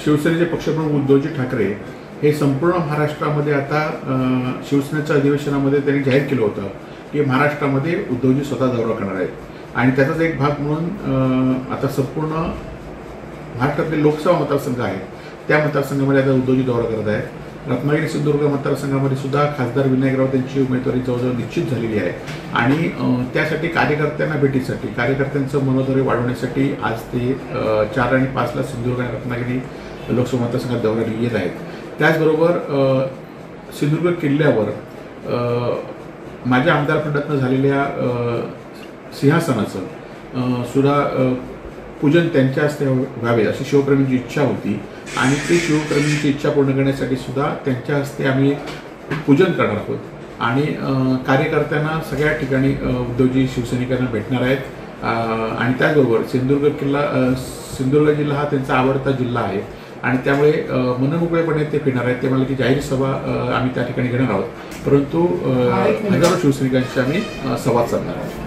शिवसेनेचे पक्षप्रमुख उद्धवजी ठाकरे हे संपूर्ण महाराष्ट्रामध्ये आता शिवसेनेच्या अधिवेशनामध्ये त्यांनी जाहीर केलं होतं की महाराष्ट्रामध्ये उद्धवजी स्वतः दौरा करणार आहेत आणि त्याचाच एक भाग म्हणून आता संपूर्ण महाराष्ट्रातले लोकसभा मतदारसंघ आहेत त्या मतदारसंघामध्ये आता उद्धवजी दौरा करत आहेत। रत्नागिरी सिंधुदुर्ग मतदारसंघामध्ये सुद्धा खासदार विनायक राऊत यांची उमेदवारी जवळजवळ निश्चित झालेली आहे आणि त्यासाठी कार्यकर्त्यांना भेटीसाठी कार्यकर्त्यांचं मनोधैर्य वाढवण्यासाठी आज ते 4 आणि 5 ला सिंधुदुर्ग आणि रत्नागिरी लोकसभा मतदारसंघात दौऱ्याला येत आहेत। त्याचबरोबर सिंधुदुर्ग किल्ल्यावर माझ्या आमदार फंडातनं झालेल्या सिंहासनाचं सुद्धा पूजन त्यांच्या हस्ते व्हावे अशी शिवप्रेमींची इच्छा होती आणि ते शिवप्रेमींची इच्छा पूर्ण करण्यासाठी सुद्धा त्यांच्या हस्ते आम्ही पूजन करणार आहोत आणि कार्यकर्त्यांना सगळ्या ठिकाणी उद्धवजी शिवसैनिकांना भेटणार आहेत आणि त्याचबरोबर सिंधुदुर्ग जिल्हा हा त्यांचा आवडता जिल्हा आहे आणि त्यामुळे मनमोकळेपणे ते फिरणार आहेत। ते मला की जाहीर सभा आम्ही त्या ठिकाणी घेणार आहोत परंतु हजारो शिवसैनिकांशी आम्ही संवाद साधणार आहोत।